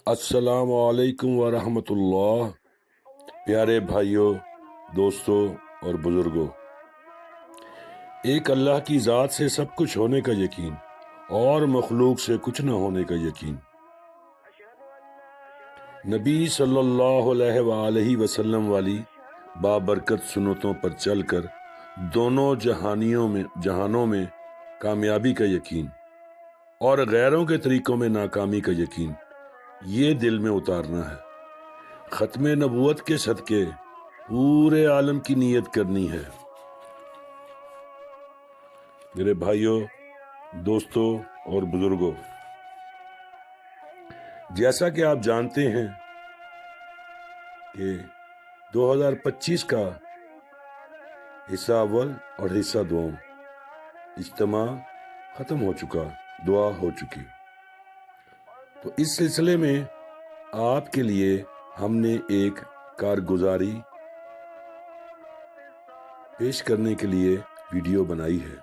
السلام علیکم ورحمۃ اللہ۔ پیارے بھائیوں، دوستوں اور بزرگوں، ایک اللہ کی ذات سے سب کچھ ہونے کا یقین اور مخلوق سے کچھ نہ ہونے کا یقین۔ نبی صلی اللہ علیہ وآلہ وسلم والی بابرکت سنتوں پر چل کر دونوں جہانوں میں کامیابی کا یقین اور غیروں کے طریقوں میں ناکامی کا یقین، یہ دل میں اتارنا ہے۔ ختم نبوت کے صدقے پورے عالم کی نیت کرنی ہے۔ میرے بھائیوں، دوستوں اور بزرگوں، جیسا کہ آپ جانتے ہیں کہ 2025 کا حصہ اول اور حصہ دوم اجتماع ختم ہو چکا، دعا ہو چکی۔ تو اس سلسلے میں آپ کے لیے ہم نے ایک کارگزاری پیش کرنے کے لیے ویڈیو بنائی ہے۔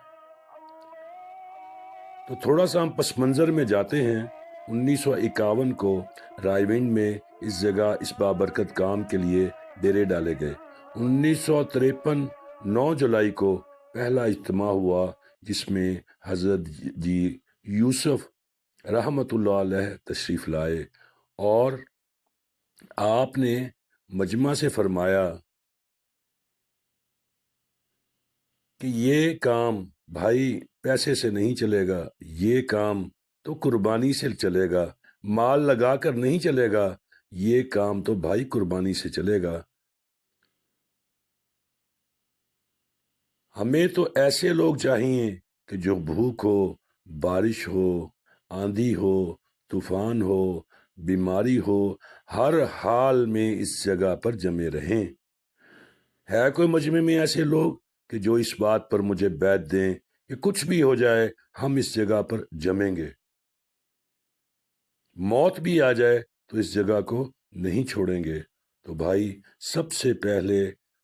تو تھوڑا سا ہم پس منظر میں جاتے ہیں۔ 1951 کو رائے ونڈ میں اس جگہ اس بابرکت کام کے لیے ڈیرے ڈالے گئے۔ 1953 9 جولائی کو پہلا اجتماع ہوا، جس میں حضرت جی یوسف رحمت اللہ علیہ تشریف لائے اور آپ نے مجمع سے فرمایا کہ یہ کام بھائی پیسے سے نہیں چلے گا، یہ کام تو قربانی سے چلے گا، مال لگا کر نہیں چلے گا، یہ کام تو بھائی قربانی سے چلے گا۔ ہمیں تو ایسے لوگ چاہیے کہ جو بھوک ہو، بارش ہو، آندھی ہو، طوفان ہو، بیماری ہو، ہر حال میں اس جگہ پر جمے رہیں۔ ہے کوئی مجمع میں ایسے لوگ کہ جو اس بات پر مجھے بیعت دیں کہ کچھ بھی ہو جائے ہم اس جگہ پر جمیں گے، موت بھی آ جائے تو اس جگہ کو نہیں چھوڑیں گے؟ تو بھائی سب سے پہلے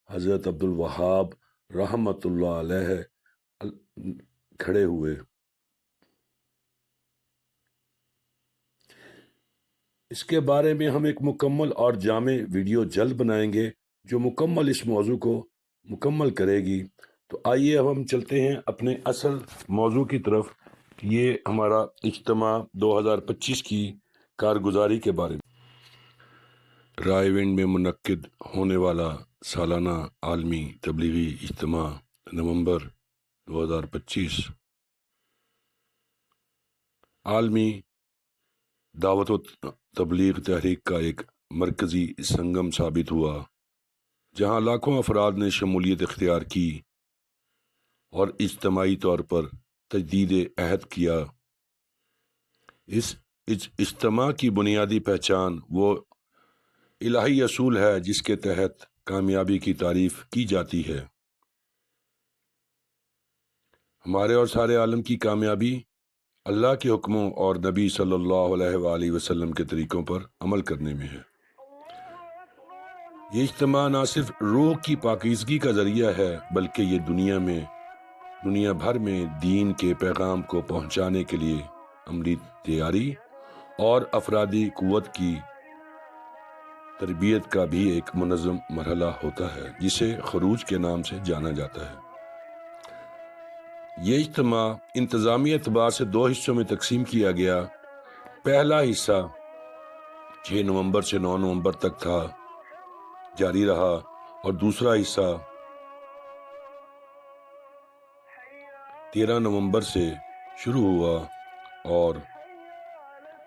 حضرت عبد الوہاب رحمت اللہ علیہ کھڑے ہوئے۔ اس کے بارے میں ہم ایک مکمل اور جامع ویڈیو جلد بنائیں گے جو مکمل اس موضوع کو مکمل کرے گی۔ تو آئیے اب ہم چلتے ہیں اپنے اصل موضوع کی طرف۔ یہ ہمارا اجتماع 2025 کی کارگزاری کے بارے میں رائے ونڈ میں منعقد ہونے والا سالانہ عالمی تبلیغی اجتماع نومبر 2025 عالمی دعوت و تبلیغ تحریک کا ایک مرکزی سنگم ثابت ہوا، جہاں لاکھوں افراد نے شمولیت اختیار کی اور اجتماعی طور پر تجدید عہد کیا۔ اس اجتماع کی بنیادی پہچان وہ الہی اصول ہے جس کے تحت کامیابی کی تعریف کی جاتی ہے۔ ہمارے اور سارے عالم کی کامیابی اللہ کے حکموں اور نبی صلی اللہ علیہ وآلہ وسلم کے طریقوں پر عمل کرنے میں ہے۔ یہ اجتماع نہ صرف روح کی پاکیزگی کا ذریعہ ہے، بلکہ یہ دنیا بھر میں دین کے پیغام کو پہنچانے کے لیے عملی تیاری اور افرادی قوت کی تربیت کا بھی ایک منظم مرحلہ ہوتا ہے، جسے خروج کے نام سے جانا جاتا ہے۔ یہ اجتماع انتظامی اعتبار سے 2 حصوں میں تقسیم کیا گیا۔ پہلا حصہ 6 نومبر سے 9 نومبر تک تھا، جاری رہا، اور دوسرا حصہ 13 نومبر سے شروع ہوا اور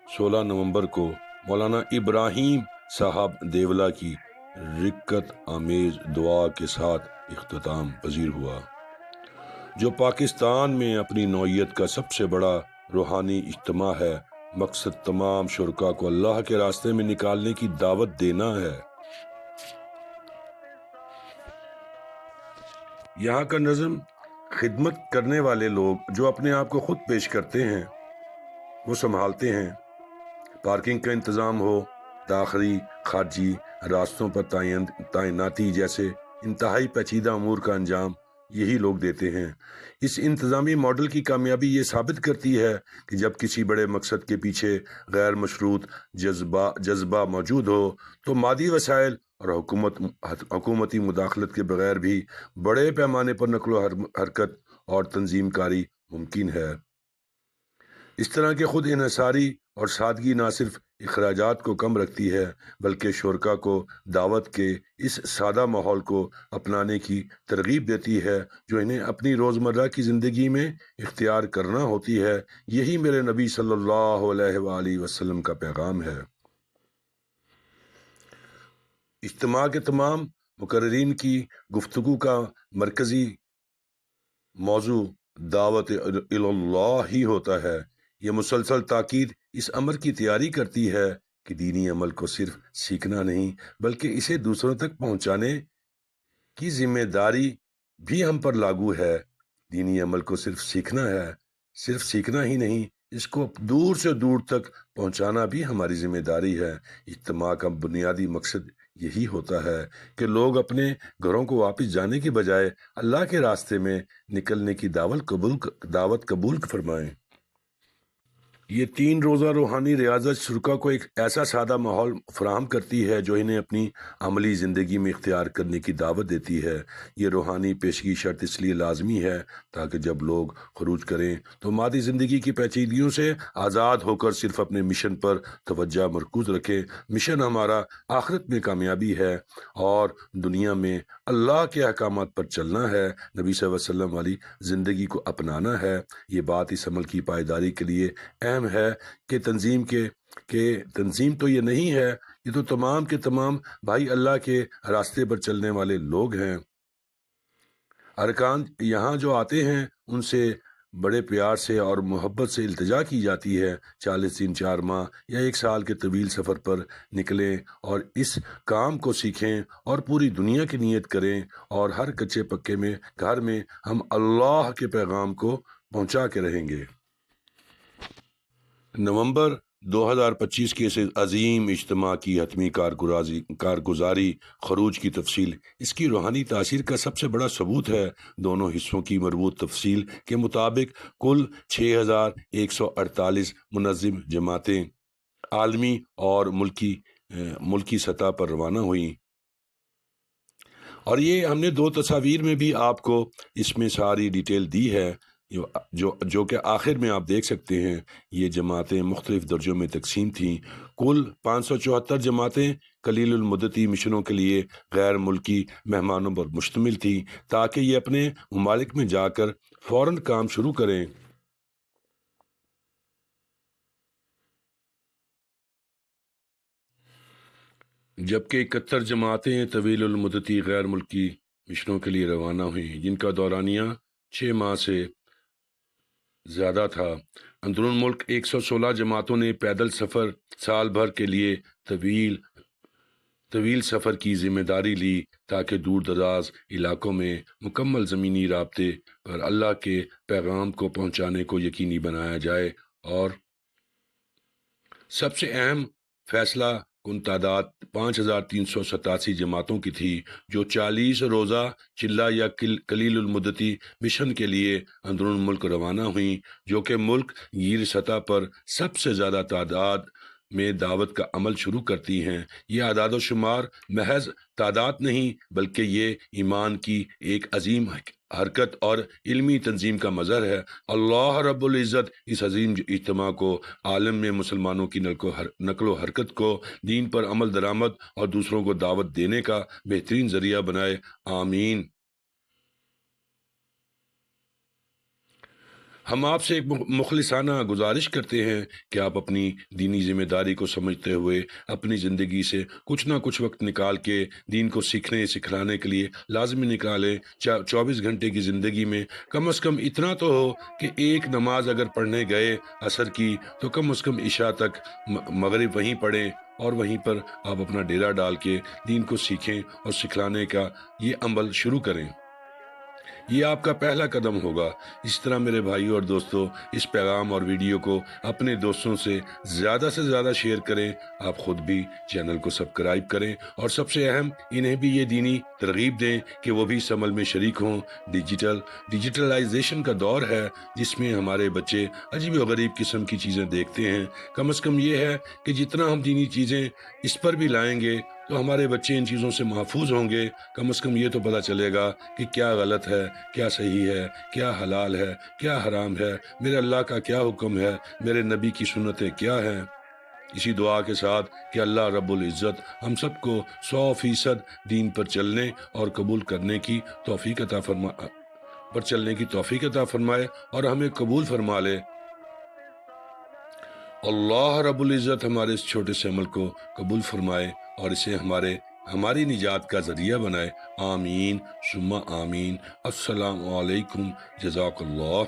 16 نومبر کو مولانا ابراہیم صاحب دیولہ کی رکت آمیز دعا کے ساتھ اختتام پذیر ہوا، جو پاکستان میں اپنی نوعیت کا سب سے بڑا روحانی اجتماع ہے۔ مقصد تمام شرکاء کو اللہ کے راستے میں نکالنے کی دعوت دینا ہے۔ یہاں کا نظم خدمت کرنے والے لوگ جو اپنے آپ کو خود پیش کرتے ہیں وہ سنبھالتے ہیں۔ پارکنگ کا انتظام ہو، داخلی خارجی راستوں پر تعیناتی جیسے انتہائی پیچیدہ امور کا انجام یہی لوگ دیتے ہیں۔ اس انتظامی ماڈل کی کامیابی یہ ثابت کرتی ہے کہ جب کسی بڑے مقصد کے پیچھے غیر مشروط جذبہ موجود ہو تو مادی وسائل اور حکومتی مداخلت کے بغیر بھی بڑے پیمانے پر نقل و حرکت اور تنظیم کاری ممکن ہے۔ اس طرح کے خود انحصاری اور سادگی نہ صرف اخراجات کو کم رکھتی ہے بلکہ شرکا کو دعوت کے اس سادہ ماحول کو اپنانے کی ترغیب دیتی ہے جو انہیں اپنی روزمرہ کی زندگی میں اختیار کرنا ہوتی ہے۔ یہی میرے نبی صلی اللہ علیہ وآلہ وسلم کا پیغام ہے۔ اجتماع کے تمام مقررین کی گفتگو کا مرکزی موضوع دعوت اللہ ہی ہوتا ہے۔ یہ مسلسل تاکید اس امر کی تیاری کرتی ہے کہ دینی عمل کو صرف سیکھنا نہیں بلکہ اسے دوسروں تک پہنچانے کی ذمہ داری بھی ہم پر لاگو ہے۔ دینی عمل کو صرف سیکھنا ہی نہیں، اس کو دور سے دور تک پہنچانا بھی ہماری ذمہ داری ہے۔ اجتماع کا بنیادی مقصد یہی ہوتا ہے کہ لوگ اپنے گھروں کو واپس جانے کی بجائے اللہ کے راستے میں نکلنے کی دعوت قبول فرمائیں۔ یہ 3 روزہ روحانی ریاضت شرکا کو ایک ایسا سادہ ماحول فراہم کرتی ہے جو انہیں اپنی عملی زندگی میں اختیار کرنے کی دعوت دیتی ہے۔ یہ روحانی پیشگی شرط اس لیے لازمی ہے تاکہ جب لوگ خروج کریں تو مادی زندگی کی پیچیدگیوں سے آزاد ہو کر صرف اپنے مشن پر توجہ مرکوز رکھیں۔ مشن ہمارا آخرت میں کامیابی ہے اور دنیا میں اللہ کے احکامات پر چلنا ہے، نبی صلی اللہ علیہ وسلم والی زندگی کو اپنانا ہے۔ یہ بات اس عمل کی پائیداری کے لیے اہم ہے کہ تنظیم تو یہ نہیں ہے، یہ تو تمام کے تمام بھائی اللہ کے راستے پر چلنے والے لوگ ہیں۔ ارکان یہاں جو آتے ہیں ان سے بڑے پیار سے اور محبت سے التجا کی جاتی ہے 40 دن 4 ماہ یا 1 سال کے طویل سفر پر نکلیں اور اس کام کو سیکھیں اور پوری دنیا کی نیت کریں اور ہر کچے پکے میں گھر میں ہم اللہ کے پیغام کو پہنچا کے رہیں گے۔ نومبر 2025 کے اس عظیم اجتماع کی حتمی کارگزاری خروج کی تفصیل اس کی روحانی تاثیر کا سب سے بڑا ثبوت ہے۔ دونوں حصوں کی مربوط تفصیل کے مطابق کل 6148 منظم جماعتیں عالمی اور ملکی سطح پر روانہ ہوئیں، اور یہ ہم نے 2 تصاویر میں بھی آپ کو اس میں ساری ڈیٹیل دی ہے جو کہ آخر میں آپ دیکھ سکتے ہیں۔ یہ جماعتیں مختلف درجوں میں تقسیم تھیں۔ کل 574 جماعتیں قلیل المدتی مشنوں کے لیے غیر ملکی مہمانوں پر مشتمل تھیں تاکہ یہ اپنے ممالک میں جا کر فوراً کام شروع کریں۔ جبکہ 71 جماعتیں طویل المدتی غیر ملکی مشنوں کے لیے روانہ ہوئیں جن کا دورانیہ 6 ماہ سے زیادہ تھا۔ اندرون ملک 116 جماعتوں نے پیدل سفر سال بھر کے لیے طویل سفر کی ذمہ داری لی تاکہ دور دراز علاقوں میں مکمل زمینی رابطے پر اللہ کے پیغام کو پہنچانے کو یقینی بنایا جائے، اور سب سے اہم فیصلہ کن تعداد 5387 جماعتوں کی تھی جو 40 روزہ چلہ یا قلیل المدتی مشن کے لیے اندرون ملک روانہ ہوئیں، جو کہ ملک گیر سطح پر سب سے زیادہ تعداد میں دعوت کا عمل شروع کرتی ہیں۔ یہ اعداد و شمار محض تعداد نہیں بلکہ یہ ایمان کی ایک عظیم حرکت اور علمی تنظیم کا مظہر ہے۔ اللہ رب العزت اس عظیم اجتماع کو عالم میں مسلمانوں کی نقل و حرکت کو دین پر عمل درآمد اور دوسروں کو دعوت دینے کا بہترین ذریعہ بنائے، آمین۔ ہم آپ سے ایک مخلصانہ گزارش کرتے ہیں کہ آپ اپنی دینی ذمہ داری کو سمجھتے ہوئے اپنی زندگی سے کچھ نہ کچھ وقت نکال کے دین کو سکھلانے کے لیے لازمی نکالیں۔ 24 گھنٹے کی زندگی میں کم از کم اتنا تو ہو کہ ایک نماز اگر پڑھنے گئے عصر کی تو کم از کم عشاء تک مغرب وہیں پڑھیں، اور وہیں پر آپ اپنا ڈیرا ڈال کے دین کو سیکھیں اور سکھلانے کا یہ عمل شروع کریں۔ یہ آپ کا پہلا قدم ہوگا۔ اس طرح میرے بھائیوں اور دوستوں، اس پیغام اور ویڈیو کو اپنے دوستوں سے زیادہ شیئر کریں۔ آپ خود بھی چینل کو سبسکرائب کریں، اور سب سے اہم، انہیں بھی یہ دینی ترغیب دیں کہ وہ بھی اس عمل میں شریک ہوں۔ ڈیجیٹلائزیشن کا دور ہے، جس میں ہمارے بچے عجیب و غریب قسم کی چیزیں دیکھتے ہیں۔ کم از کم یہ ہے کہ جتنا ہم دینی چیزیں اس پر بھی لائیں گے تو ہمارے بچے ان چیزوں سے محفوظ ہوں گے۔ کم از کم یہ تو پتہ چلے گا کہ کیا غلط ہے، کیا صحیح ہے، کیا حلال ہے، کیا حرام ہے، میرے اللہ کا کیا حکم ہے، میرے نبی کی سنتیں کیا ہیں۔ اسی دعا کے ساتھ کہ اللہ رب العزت ہم سب کو 100% دین پر چلنے اور قبول کرنے کی توفیق عطا فرمائے اور ہمیں قبول فرما لے۔ اللہ رب العزت ہمارے اس چھوٹے سے عمل کو قبول فرمائے اور اسے ہماری نجات کا ذریعہ بنائے۔ آمین ثم آمین۔ السلام علیکم، جزاک اللہ۔